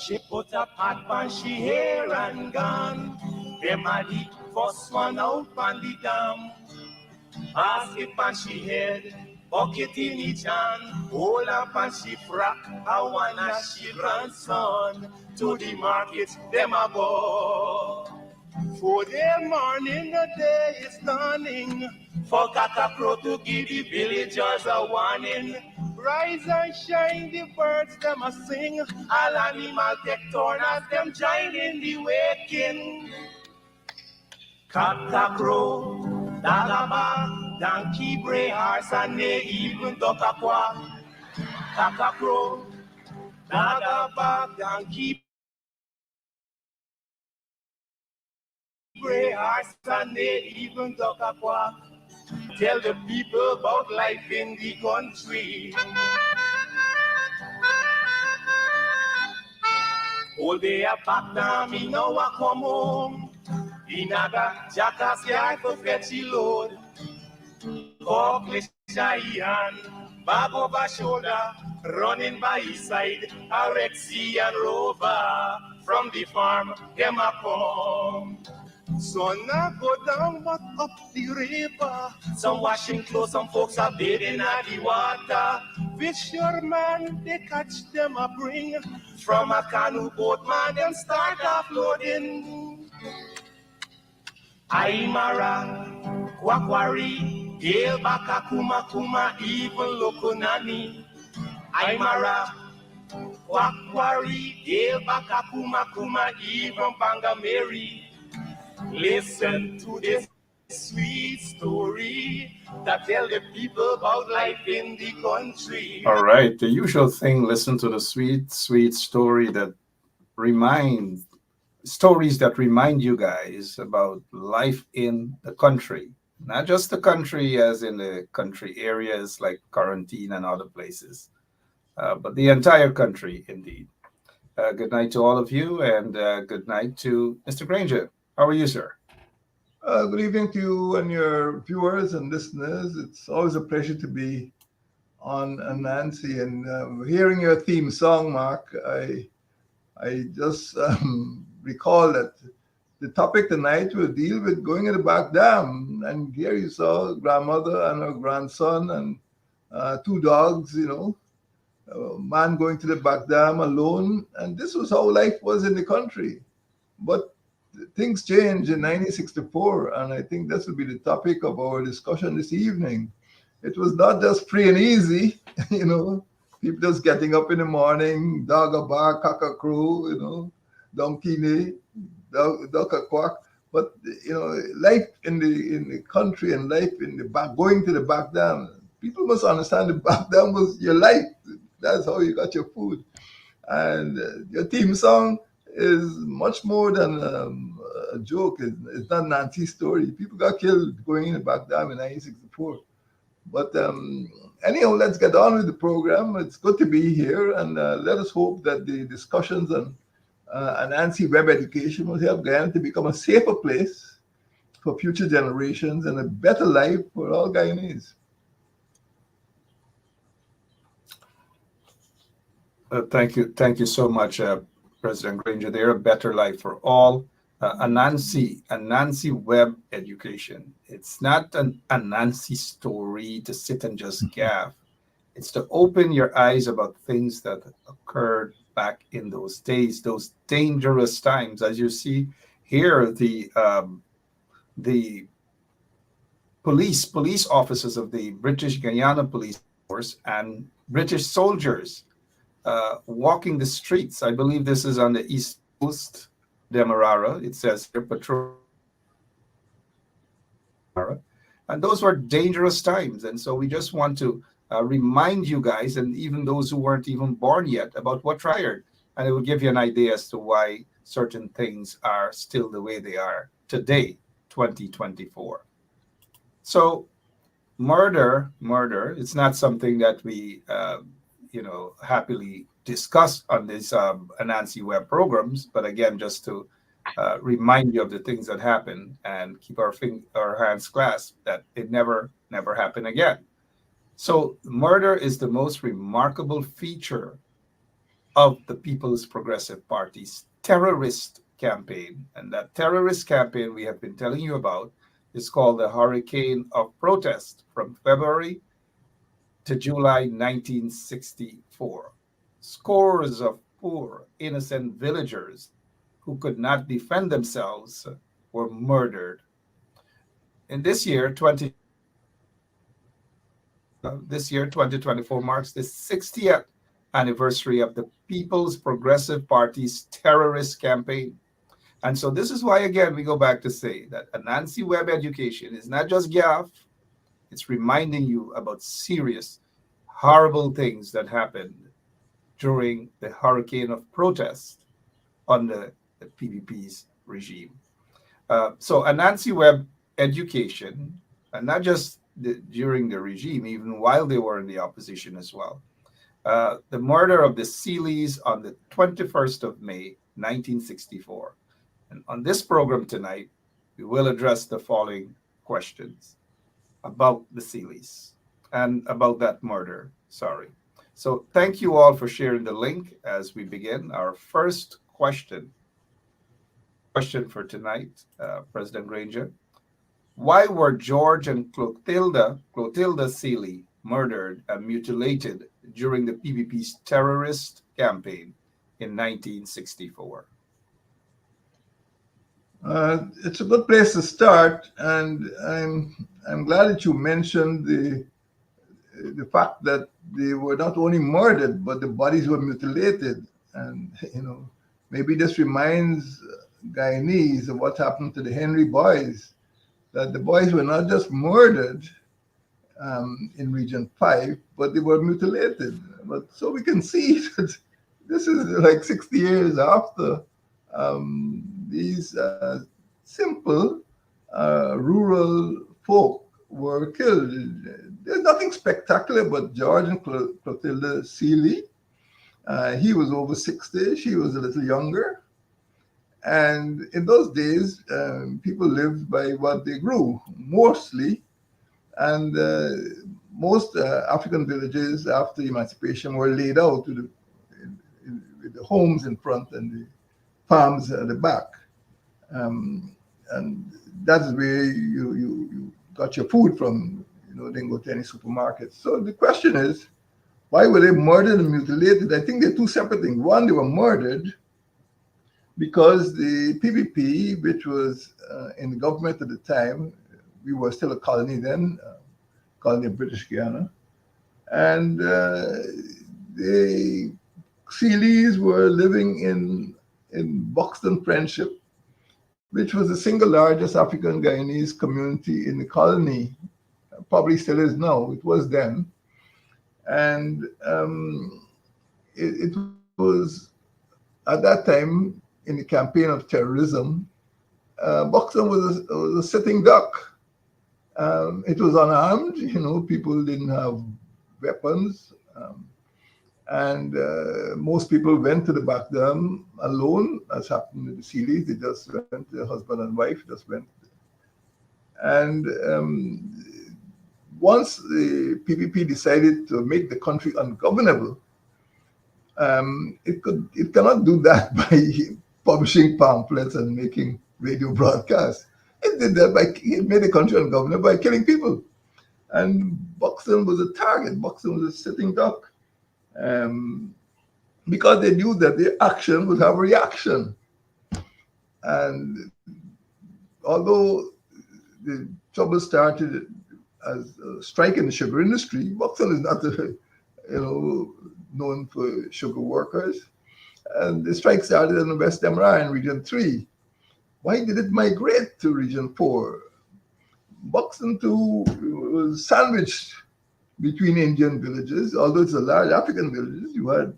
She put a pot on she hair and gone. Them a the first one out on the dam. Basket on she head, bucket in each hand, hold up on she frack, I wanna she grandson. To the market, them a go. For the morning, the day is dawning. For Catacrow to give the villagers a warning. Rise and shine, the birds them a sing. All animal take turn as them join in the waking. Catacrow, Dagaba, donkey, bray, horse, and they even duckakwa. Catacrow, Dagaba, donkey, bray, horse, and they even duckakwa. Tell the people about life in the country. All day a back down, me now a come home. Inaga, jackass yard for fetchy load. Cockle giant, bag over shoulder, running by his side. A Rexy and Rover from the farm, them a come. Sun a go down, but up the river. Some washing clothes, some folks are bathing at the water. Fisherman, they catch them a bring. From a canoe boat, man, them start offloading. Aymara, Kwakwari, Gale Baka Kuma Kuma, even Lokonani. Aymara, Kwakwari, Gale Baka Kuma Kuma, even Bangameri. Listen to this sweet story that tell the people about life in the country. All right, the usual thing. Listen to the sweet, sweet stories that remind you guys about life in the country. Not just the country, as in the country areas like quarantine and other places, but the entire country, indeed. Good night to all of you, and good night to Mr. Granger. How are you, sir? Good evening to you and your viewers and listeners. It's always a pleasure to be on Anansi, and hearing your theme song, Mark. I just recall that the topic tonight will deal with going in the back dam, and here you saw a grandmother and her grandson and two dogs. A man going to the back dam alone, and this was how life was in the country. But things changed in 1964, and I think this will be the topic of our discussion this evening. It was not just free and easy, people just getting up in the morning, dog a bark, cock a crow, donkey neigh, duck a quack. But life in the country and life in the back, going to the back dam, people must understand the back dam was your life. That's how you got your food. And your theme song is much more than a joke. It's not Nancy's story. People got killed going in the back dam in 1964. But anyhow, let's get on with the program. It's good to be here, and let us hope that the discussions on Anansi Web Education will help Guyana to become a safer place for future generations and a better life for all Guyanese. Thank you so much, President Granger. They're a better life for all. Anansi Web Education. It's not an Anansi story to sit and just gab. It's to open your eyes about things that occurred back in those days, those dangerous times. As you see here, the police officers of the British Guyana Police Force and British soldiers walking the streets. I believe this is on the east coast, Demerara. It says here patrol. And those were dangerous times. And so we just want to remind you guys, and even those who weren't even born yet, about what transpired. And it will give you an idea as to why certain things are still the way they are today, 2024. So murder, it's not something that we happily discuss on these Anansi Web programs, but again, just to remind you of the things that happened and keep our hands clasped that it never happen again. So murder is the most remarkable feature of the People's Progressive Party's terrorist campaign. And that terrorist campaign we have been telling you about is called the Hurricane of Protest from February to July 1964. Scores of poor, innocent villagers who could not defend themselves were murdered. In this year, 2024, marks the 60th anniversary of the People's Progressive Party's terrorist campaign. And so this is why, again, we go back to say that Anansi Web Education is not just GAF, it's reminding you about serious, horrible things that happened during the hurricane of protest under the PPP's regime. So Anansi Web Education, and not just during the regime, even while they were in the opposition as well. The murder of the Celys on the 21st of May, 1964. And on this program tonight, we will address the following questions about the Celys and about that murder. Sorry. So thank you all for sharing the link as we begin. Our first question for tonight, President Granger. Why were George and Clotilda Celys murdered and mutilated during the PPP's terrorist campaign in 1964? It's a good place to start, and I'm glad that you mentioned the fact that they were not only murdered, but the bodies were mutilated. And maybe this reminds Guyanese of what happened to the Henry boys, that the boys were not just murdered in Region 5, but they were mutilated. But so we can see that this is like 60 years after these simple rural folk were killed. There's nothing spectacular about George and Clotilda Celys. He was over 60, she was a little younger. And in those days, people lived by what they grew, mostly. And most African villages after emancipation were laid out with the homes in front and the farms at the back. And that's where you got your food from. Didn't go to any supermarkets. So the question is, why were they murdered and mutilated? I think they're two separate things. One, they were murdered because the PPP, which was in the government at the time, we were still a colony then, colony of British Guiana, and the Celys were living in Buxton Friendship, which was the single largest African Guyanese community in the colony, probably still is now, it was then. And it was, at that time, in the campaign of terrorism, Buxton was a sitting duck. It was unarmed, people didn't have weapons. And most people went to the back dam alone, as happened with the Celys. They just went, the husband and wife just went. And once the PPP decided to make the country ungovernable, it cannot do that by publishing pamphlets and making radio broadcasts. It did that it made the country ungovernable by killing people. And Buxton was a target. Buxton was a sitting duck. Because they knew that their action would have a reaction. And although the trouble started as a strike in the sugar industry, Buxton is not known for sugar workers. And the strike started in the West Demerara in Region 3. Why did it migrate to Region 4? Buxton too was sandwiched between Indian villages, although it's a large African village. You had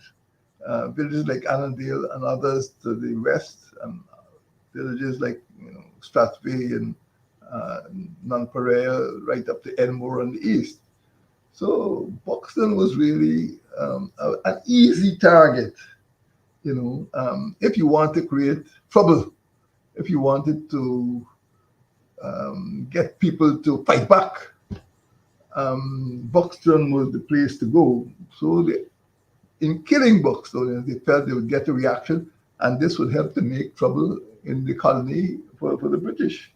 villages like Annandale and others to the west, and villages like Strathspey and Nonpareil right up to Edinburgh on the east. So Buxton was really an easy target, if you want to create trouble, if you wanted to get people to fight back. Buxton was the place to go. So the in killing Buxton. They felt they would get a reaction, and this would help to make trouble in the colony for the British.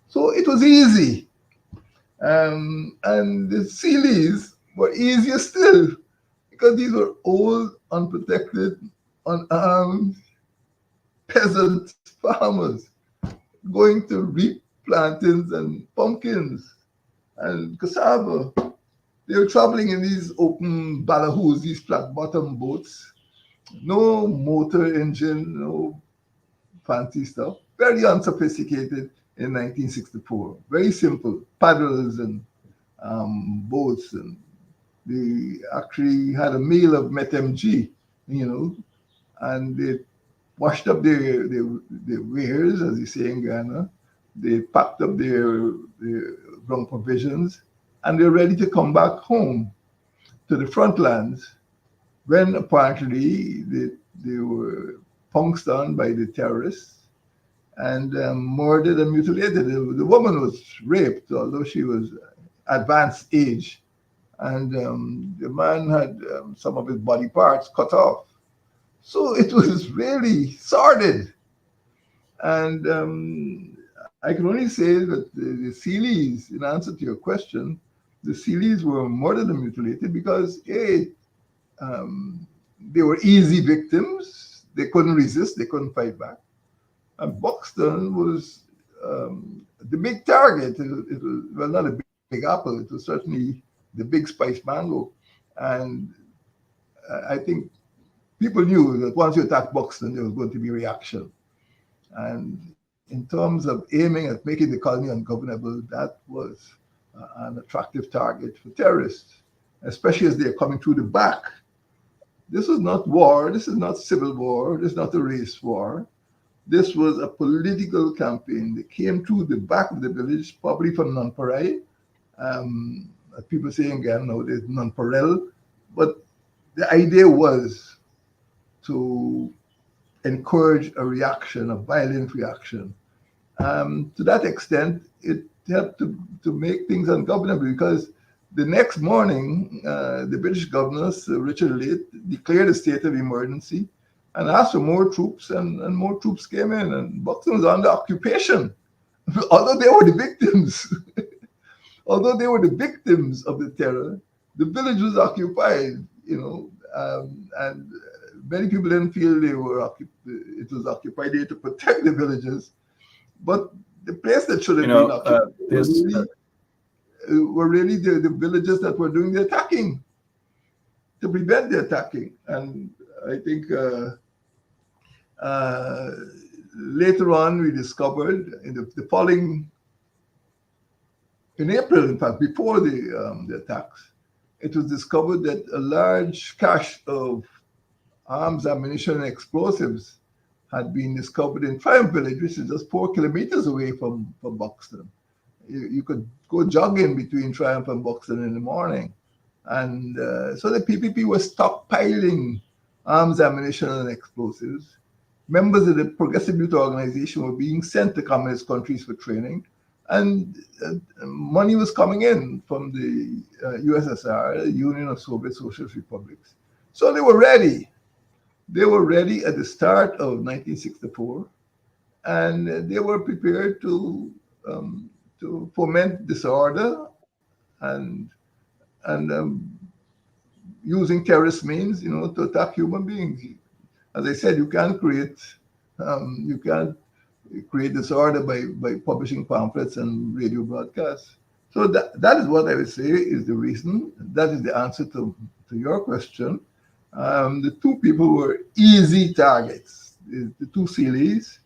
So it was easy. And the Celys were easier still, because these were old, unprotected, unarmed peasant farmers going to reap plantains and pumpkins and cassava. They were traveling in these open balahus, these flat-bottom boats. No motor engine, no fancy stuff. Very unsophisticated in 1964. Very simple paddles and boats, and they actually had a meal of metmg, and they washed up their wares, as you say in Ghana. They packed up their wrong provisions, and they're ready to come back home to the front lands when apparently they were pounced on by the terrorists and murdered and mutilated. The woman was raped, although she was advanced age, and the man had some of his body parts cut off. So it was really sordid. And I can only say that the Celys, in answer to your question, the Celys were murdered and mutilated because they were easy victims. They couldn't resist. They couldn't fight back. And Buxton was the big target. It was, well, not a big apple. It was certainly the big spiced mango. And I think people knew that once you attacked Buxton, there was going to be a reaction. And in terms of aiming at making the colony ungovernable, that was an attractive target for terrorists, especially as they're coming through the back. This is not war. This is not civil war. This is not a race war. This was a political campaign. They came through the back of the village, probably from Nonpareil. People say again nowadays Nonpareil. But the idea was to encourage a reaction, a violent reaction. To that extent, it helped to make things ungovernable, because the next morning, the British governor, Sir Richard Late, declared a state of emergency and asked for more troops, and more troops came in, and Buxton was under occupation, although they were the victims. Although they were the victims of the terror, the village was occupied, and many people didn't feel it was occupied there to protect the villages. But the place that should have been occupied were really the villages that were doing the attacking, to prevent the attacking. And I think later on we discovered in the following, in April, in fact, before the attacks, it was discovered that a large cache of arms, ammunition, and explosives had been discovered in Triumph Village, which is just 4 kilometers away from Buxton. You could go jogging between Triumph and Buxton in the morning. And so the PPP was stockpiling arms, ammunition, and explosives. Members of the Progressive Youth Organization were being sent to communist countries for training. And money was coming in from the USSR, the Union of Soviet Socialist Republics. So they were ready. They were ready at the start of 1964, and they were prepared to foment disorder and using terrorist means, to attack human beings. As I said, you can't create disorder by publishing pamphlets and radio broadcasts. So that is what I would say is the reason. That is the answer to your question. The two people were easy targets. The two Celys,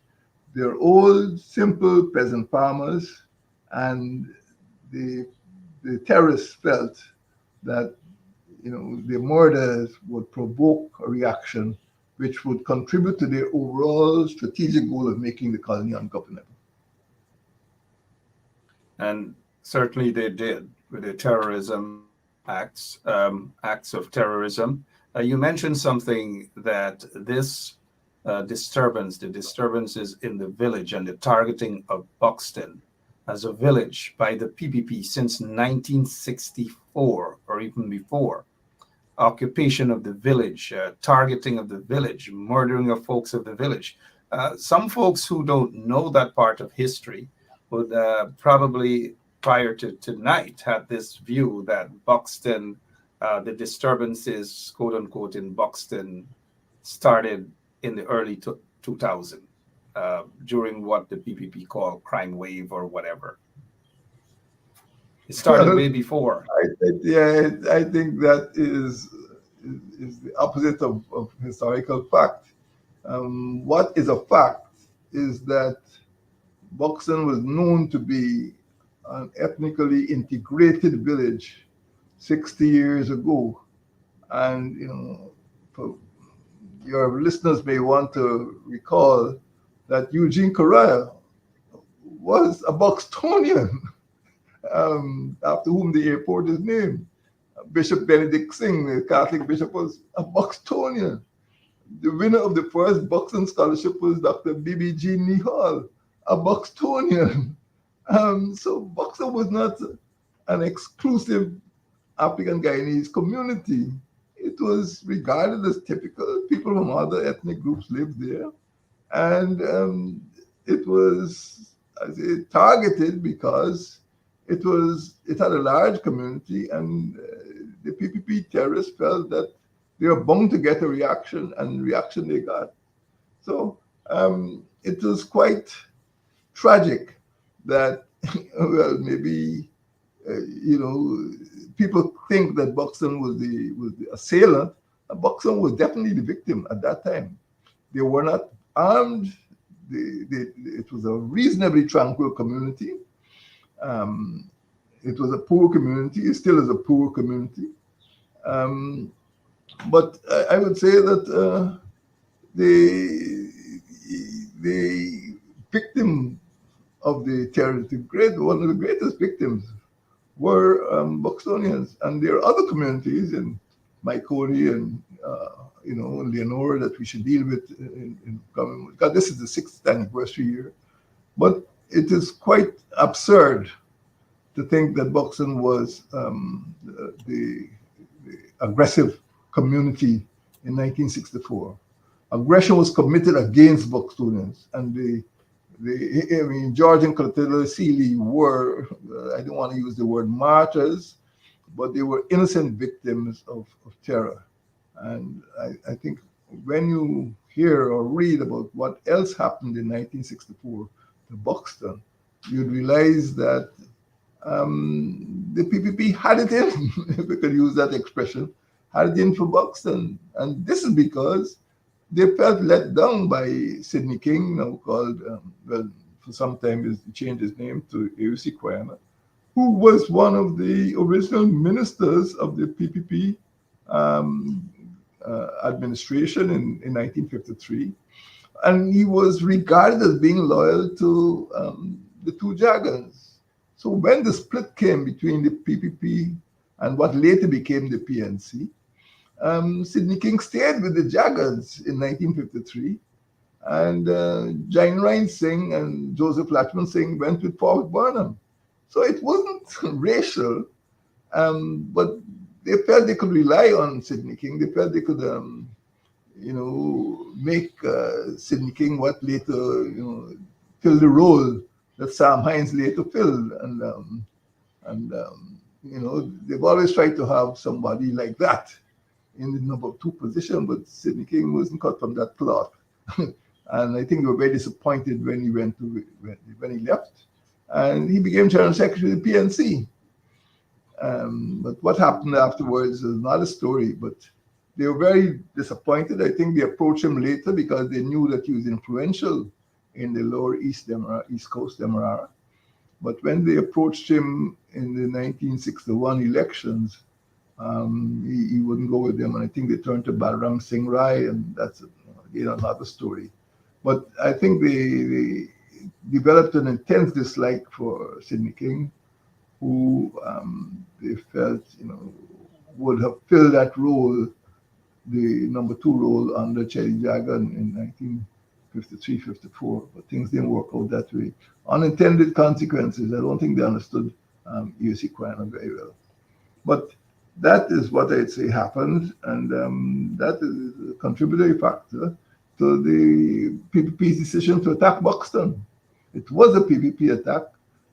they're old, simple peasant farmers, and the terrorists felt that the murders would provoke a reaction which would contribute to their overall strategic goal of making the colony ungovernable. And certainly they did with the terrorism acts of terrorism. You mentioned something that this the disturbances in the village and the targeting of Buxton as a village by the PPP since 1964 or even before occupation of the village, targeting of the village, murdering of folks of the village. Some folks who don't know that part of history would probably, prior to tonight, had this view that Buxton, the disturbances, quote unquote, in Buxton started in the early 2000, during what the PPP call crime wave or whatever. It started way before. I think that is the opposite of historical fact. What is a fact is that Buxton was known to be an ethnically integrated village 60 years ago. And, your listeners may want to recall that Eugene Correa was a Buxtonian, after whom the airport is named. Bishop Benedict Singh, the Catholic bishop, was a Buxtonian. The winner of the first Buxton scholarship was Dr. B.B.G. Nihal, a Buxtonian. So Buxton was not an exclusive African Guyanese community. It was regarded as typical. People from other ethnic groups lived there. And it was, I say, targeted because it had a large community, and the PPP terrorists felt that they were bound to get a reaction, and the reaction they got. So it was quite tragic that, well, maybe, people think that Buxton was the assailant. Buxton was definitely the victim at that time. They were not armed. It was a reasonably tranquil community. It was a poor community. It still is a poor community. But I would say that the victim of the terrorism, one of the greatest victims, were Buxtonians. And there are other communities in Maikoni and Leonora that we should deal with in coming, because this is the 6th anniversary year. But it is quite absurd to think that Buxton was the aggressive community in 1964. Aggression was committed against Buxtonians, and George and Clotilda Seeley were, I don't want to use the word martyrs, but they were innocent victims of terror. And I think when you hear or read about what else happened in 1964 to Buxton, you'd realize that the PPP had it in, if we could use that expression, had it in for Buxton. And this is because they felt let down by Sidney King, now called, for some time he changed his name to A.U.C. Kwayana, who was one of the original ministers of the PPP administration in 1953. And he was regarded as being loyal to the two Jagans. So when the split came between the PPP and what later became the PNC, Sidney King stayed with the Jagans in 1953, and Jainrine Singh and Joseph Lachman Singh went with Paul Burnham. So it wasn't racial, but they felt they could rely on Sidney King. They felt they could, make Sidney King what later, fill the role that Sam Hines later filled. And they've always tried to have somebody like that in the number 2 position, but Sidney King wasn't cut from that cloth. And I think they were very disappointed when he left. And he became General Secretary of the PNC. But what happened afterwards is not a story, but they were very disappointed. I think they approached him later because they knew that he was influential in the lower East Coast Demerara. But when they approached him in the 1961 elections, he wouldn't go with them. And I think they turned to Balram Singh Rai, and that's another story. But I think they developed an intense dislike for Sidney King, who they felt would have filled that role, the number 2 role under Chedi Jagan in 1953-54, but things didn't work out that way. Unintended consequences. I don't think they understood A.U.C. Kwayana very well. But that is what I'd say happened, and that is a contributory factor to the PPP's decision to attack Buxton. It was a PPP attack,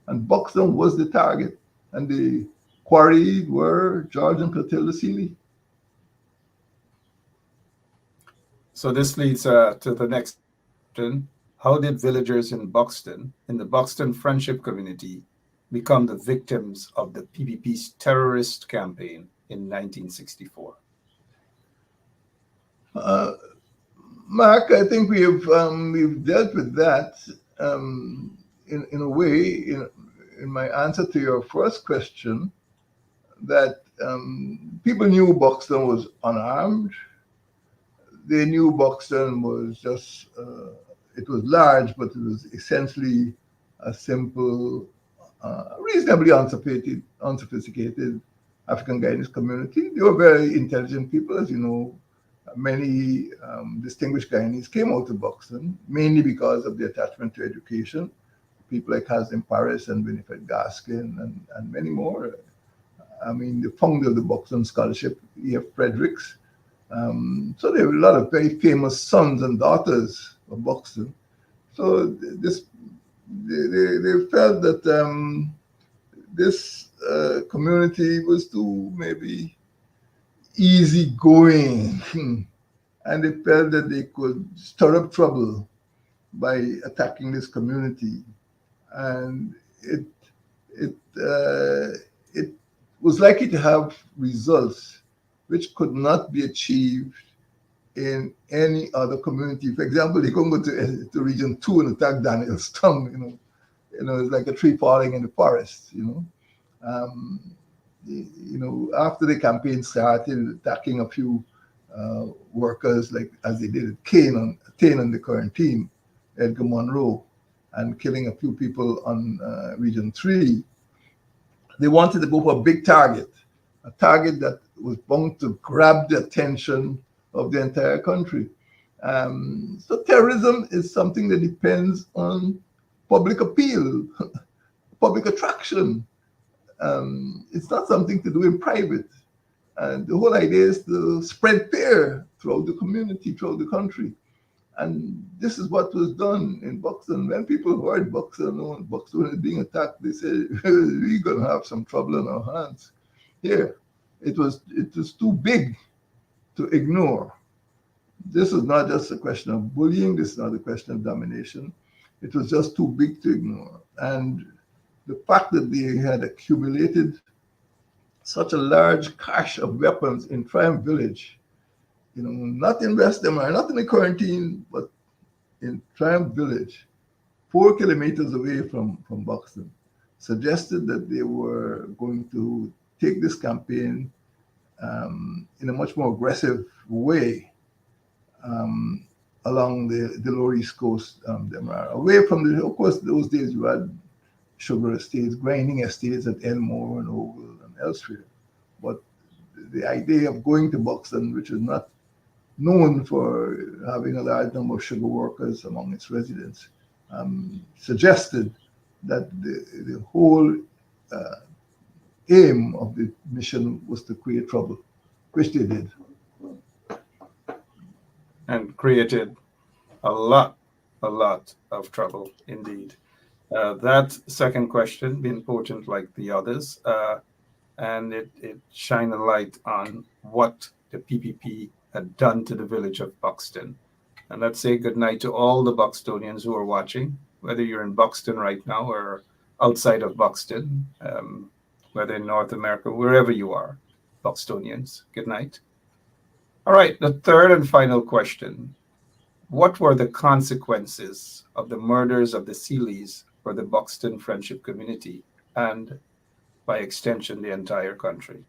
and Buxton was the target, and the quarried were George and Clotilda Seeley. So this leads to the next question. How did villagers in the Buxton Friendship Community, become the victims of the PPP's terrorist campaign in 1964? Mark, I think we've dealt with that in a way in my answer to your first question, that people knew Buxton was unarmed. They knew Buxton was just, it was large, but it was essentially a simple, reasonably unsophisticated African Guyanese community. They were very intelligent people, as you know. Many distinguished Guyanese came out of Buxton, mainly because of the attachment to education. People like Haslem Paris and Winifred Gaskin and many more. I mean, the founder of the Buxton Scholarship, E.F. Fredericks. So there were a lot of very famous sons and daughters of Buxton. So they felt that this community was too maybe easygoing, and they felt that they could stir up trouble by attacking this community, and it was likely to have results which could not be achieved in any other community. For example, they couldn't go to Region 2 and attack Danielstown. It's like a tree falling in the forest. After the campaign started, attacking a few workers, like as they did at Tain on the current team, Edgar Monroe, and killing a few people on Region 3, they wanted to go for a big target, a target that was bound to grab the attention of the entire country. So terrorism is something that depends on public appeal, public attraction. It's not something to do in private. And the whole idea is to spread fear throughout the community, throughout the country. And this is what was done in Buxton. When people heard Buxton was being attacked, they said, we're going to have some trouble on our hands here. It was too big to ignore. This is not just a question of bullying. This is not a question of domination. It was just too big to ignore. And the fact that they had accumulated such a large cache of weapons in Triumph Village, not in West Demar, not in the quarantine, but in Triumph Village, 4 kilometers away from Buxton, suggested that they were going to take this campaign in a much more aggressive way along the Lower East Coast, Demar, away from of course, those days you had sugar estates, grinding estates at Elmore and Oval and elsewhere. But the idea of going to Buxton, which is not known for having a large number of sugar workers among its residents, suggested that the whole aim of the mission was to create trouble, which they did. And created a lot of trouble indeed. That second question, be important like the others, and it shine a light on what the PPP had done to the village of Buxton. And let's say good night to all the Buxtonians who are watching, whether you're in Buxton right now or outside of Buxton, whether in North America, wherever you are, Buxtonians, good night. All right, the third and final question. What were the consequences of the murders of the Celys for the Buxton Friendship Community and, by extension, the entire country?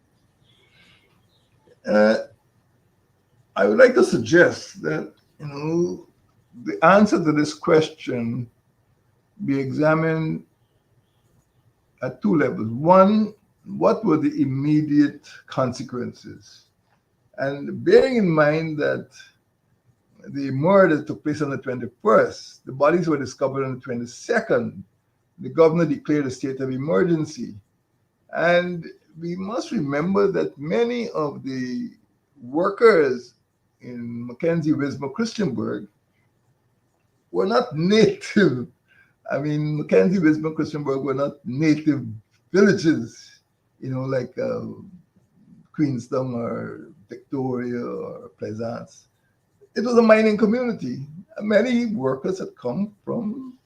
I would like to suggest that, the answer to this question be examined at 2 levels. One, what were the immediate consequences? And bearing in mind that the murder took place on the 21st, the bodies were discovered on the 22nd, the governor declared a state of emergency. And we must remember that many of the workers in Mackenzie Wismar Christianburg were not native. I mean, Mackenzie Wismar Christianburg were not native villages, like Queenstown or Victoria or Plaisance. It was a mining community. Many workers had come from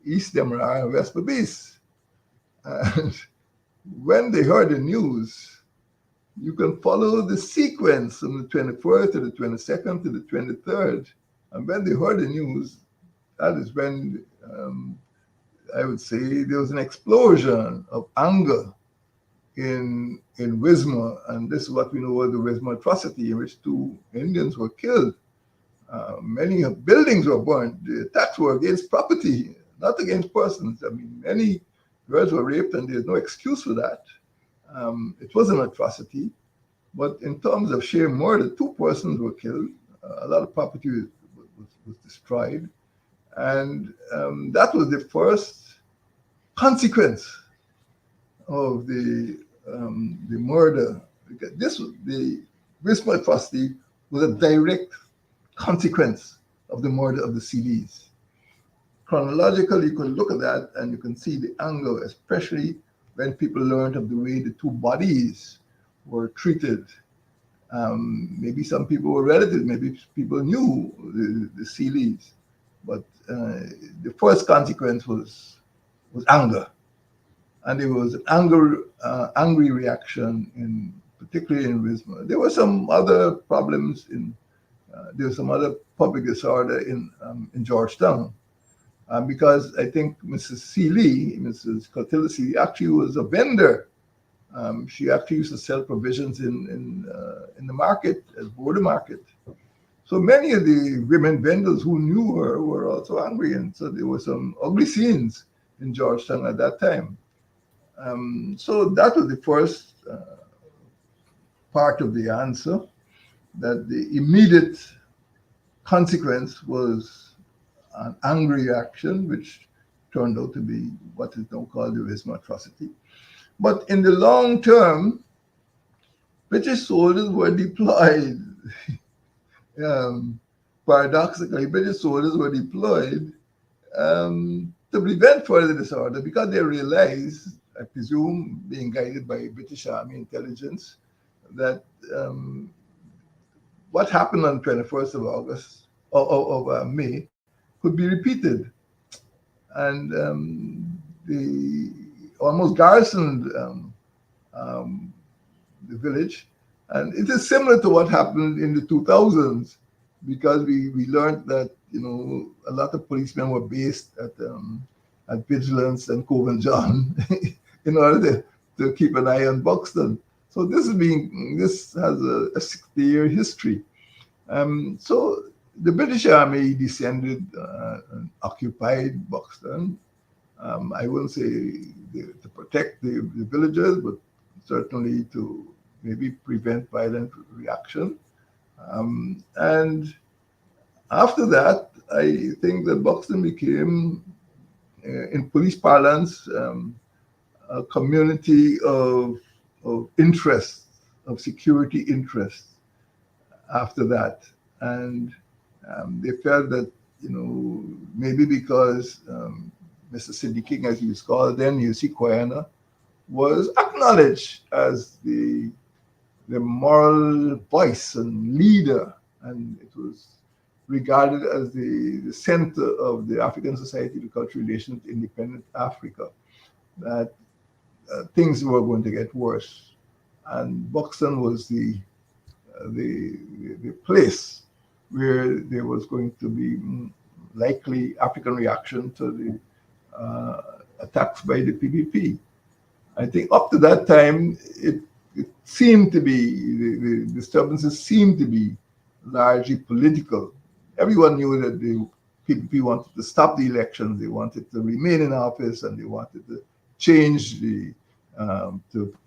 East Demerara and West Berbice. And when they heard the news, you can follow the sequence from the 21st to the 22nd to the 23rd. And when they heard the news, that is when I would say there was an explosion of anger in Wismar. And this is what we know as the Wismar atrocity, in which 2 Indians were killed. Many buildings were burned. The attacks were against property, not against persons. I mean, many girls were raped, and there's no excuse for that. It was an atrocity. But in terms of sheer murder, 2 persons were killed. A lot of property was destroyed. And that was the first consequence of the murder. The Wismar atrocity was a direct consequence of the murder of the Celys. Chronologically, you can look at that and you can see the anger, especially when people learned of the way the 2 bodies were treated. Maybe some people were relatives, maybe people knew the Celys, but the first consequence was anger. And there was an angry reaction, particularly in Wismar. There were some other problems there was some other public disorder in Georgetown, because I think Mrs. Cotilla Seeley, actually was a vendor. She actually used to sell provisions in the market, at border market. So many of the women vendors who knew her were also angry, and so there were some ugly scenes in Georgetown at that time. So that was the first part of the answer, that the immediate consequence was an angry reaction, which turned out to be what is now called the Wismar atrocity. But in the long term, British soldiers were deployed. Paradoxically, British soldiers were deployed to prevent further disorder, because they realized, I presume, being guided by British Army intelligence, that what happened on 21st of August, of May, could be repeated. And they almost garrisoned the village. And it is similar to what happened in the 2000s, because we learned that, a lot of policemen were based at Vigilance and Cove and John in order to keep an eye on Buxton. So this has a 60-year history. So the British Army descended and occupied Buxton. I wouldn't say to protect the villagers, but certainly to maybe prevent violent reaction. And after that, I think that Buxton became, in police parlance, a community of interest, of security interest after that. And they felt that, maybe because Mr. Sidney King, as he was called then, U.C. Quayana, was acknowledged as the moral voice and leader, and it was regarded as the center of the African Society for Cultural Relations with Independent Africa, that things were going to get worse. And Buxton was the place where there was going to be likely African reaction to the attacks by the PPP. I think up to that time, it seemed to be, the disturbances seemed to be largely political. Everyone knew that the PPP wanted to stop the elections, they wanted to remain in office, and they wanted to change to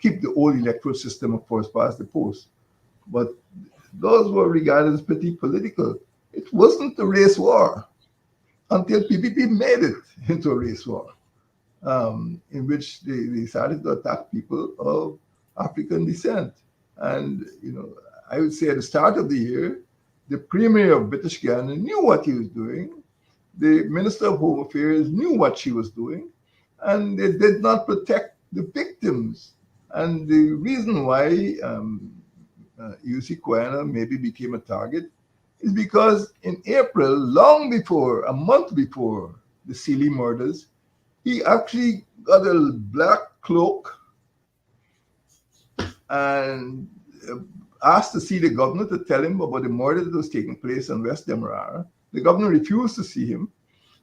keep the old electoral system of first past the post. But those were regarded as pretty political. It wasn't a race war until PPP made it into a race war, in which they started to attack people African descent. And, I would say at the start of the year, the Premier of British Guiana knew what he was doing. The Minister of Home Affairs knew what she was doing, and they did not protect the victims. And the reason why UC Quana maybe became a target is because in April, a month before the Celys murders, he actually got a black cloak and asked to see the governor to tell him about the murder that was taking place in West Demerara. The governor refused to see him,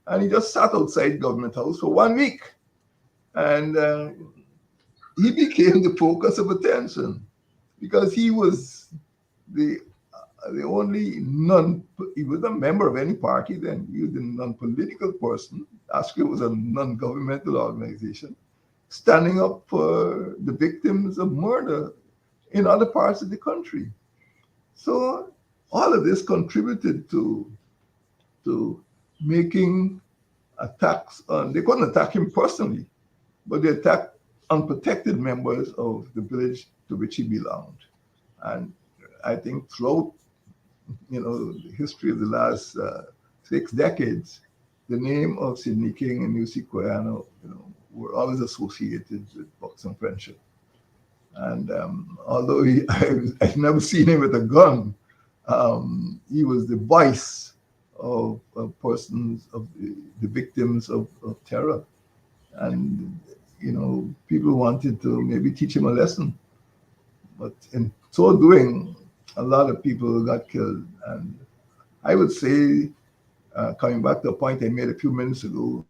and he just sat outside Government House for 1 week. And he became the focus of attention because he was the only he was a member of any party then. He was a non-political person. ASCRI was a non-governmental organization standing up for the victims of murder in other parts of the country. So all of this contributed to making attacks on, they couldn't attack him personally, but they attacked unprotected members of the village to which he belonged. And I think throughout, the history of the last 6 decades, the name of Sidney King and UC Quayano, were always associated with Buxton friendship. And although I've never seen him with a gun, he was the voice of persons, of the victims of terror. And, people wanted to maybe teach him a lesson. But in so doing, a lot of people got killed. And I would say, coming back to a point I made a few minutes ago,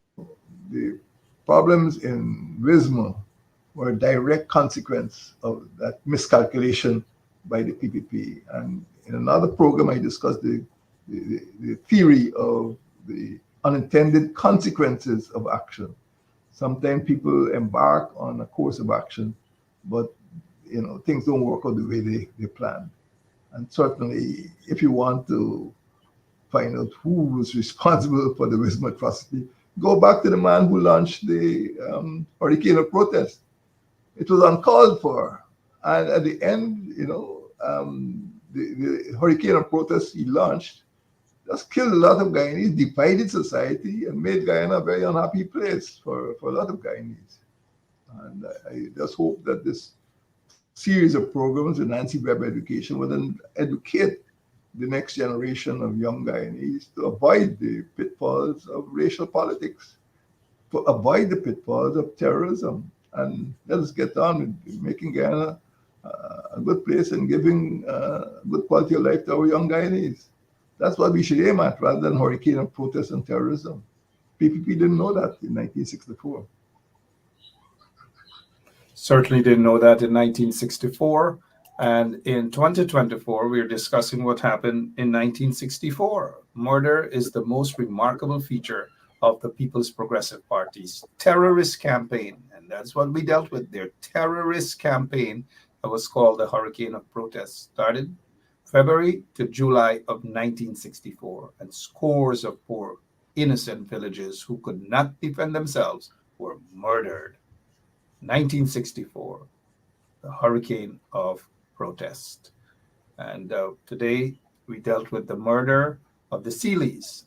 the problems in Wisma were a direct consequence of that miscalculation by the PPP. And in another program, I discussed the theory of the unintended consequences of action. Sometimes people embark on a course of action, but things don't work out the way they plan. And certainly, if you want to find out who was responsible for the Wisma atrocity, go back to the man who launched the hurricane of protest. It was uncalled for. And at the end, the hurricane of protest he launched just killed a lot of Guyanese, divided society, and made Guyana a very unhappy place for a lot of Guyanese. And I just hope that this series of programs, Anansi Web Education, will then educate the next generation of young Guyanese to avoid the pitfalls of racial politics, to avoid the pitfalls of terrorism, and let us get on with making Guyana a good place and giving good quality of life to our young Guyanese. That's what we should aim at, rather than hurricane of protest and terrorism. PPP didn't know that in 1964. Certainly didn't know that in 1964. And in 2024, we're discussing what happened in 1964. Murder is the most remarkable feature of the People's Progressive Party's terrorist campaign. And that's what we dealt with, their terrorist campaign that was called the Hurricane of Protest. Started February to July of 1964, and scores of poor, innocent villagers who could not defend themselves were murdered. 1964, the Hurricane of Protest. And today we dealt with the murder of the Celys,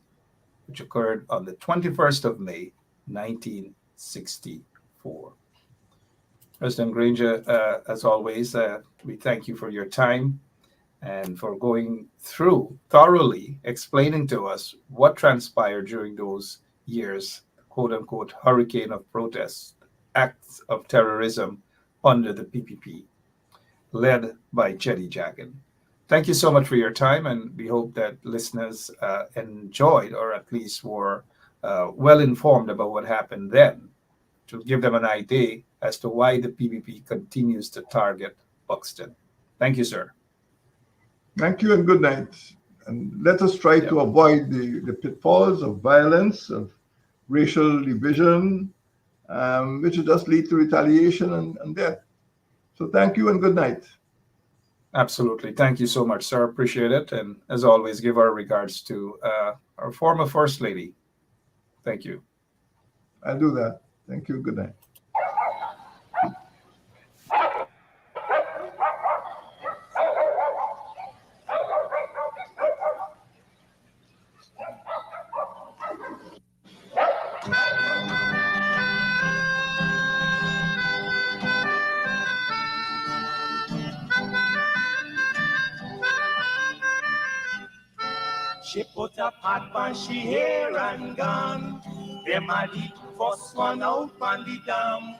which occurred on the 21st of May, 1964. President Granger, as always, we thank you for your time and for going through thoroughly explaining to us what transpired during those years, quote unquote, hurricane of protest, acts of terrorism under the PPP, led by Chetty Jagan. Thank you so much for your time, and we hope that listeners enjoyed, or at least were well informed about what happened then, to give them an idea as to why the PPP continues to target Buxton. Thank you, sir. Thank you and good night. And let us try to avoid the pitfalls of violence, of racial division, which will just lead to retaliation and death. So thank you and good night. Absolutely. Thank you so much, sir. Appreciate it. And as always, give our regards to our former First Lady. Thank you. I'll do that. Thank you. Good night. She put a pot on she hair and gone. Them a the first one out on the dam.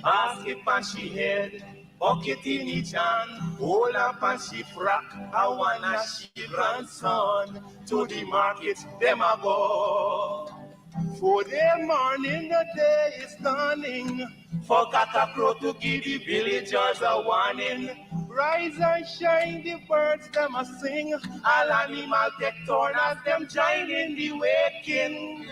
Basket on she head, bucket in each hand. Hold up and she frack, I wanna she grandson. To the market, them a go. For the morning, the day is dawning. For cockcrow to give the villagers a warning. Rise and shine, the birds them a sing. All animal take turn as them join in the waking.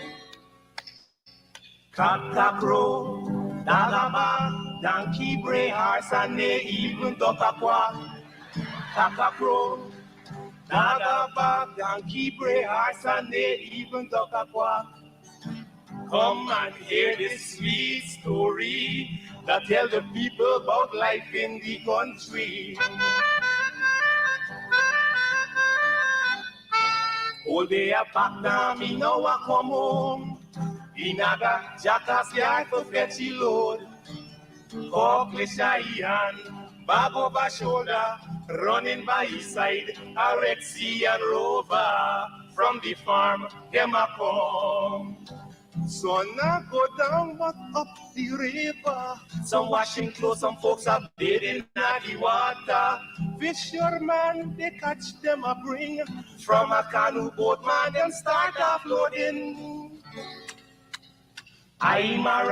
Cockcrow, dagaba, donkey, bray, horse, and they even duck a quack. Cockcrow, dagaba, donkey, bray, horse, and they even duck a quack. Come and hear this sweet story that tell the people about life in the country. All day a back now, me now a come home. Inaga, jackass yard to fetch the load. Cockle shy hand, bag over shoulder, running by his side, a Red Sea and Rover. From the farm, them a come. So now go down but up the river. Some washing clothes, some folks are bathing at the water. Fisherman, they catch them a bring. From a canoe boat, man, them start offloading. I'm a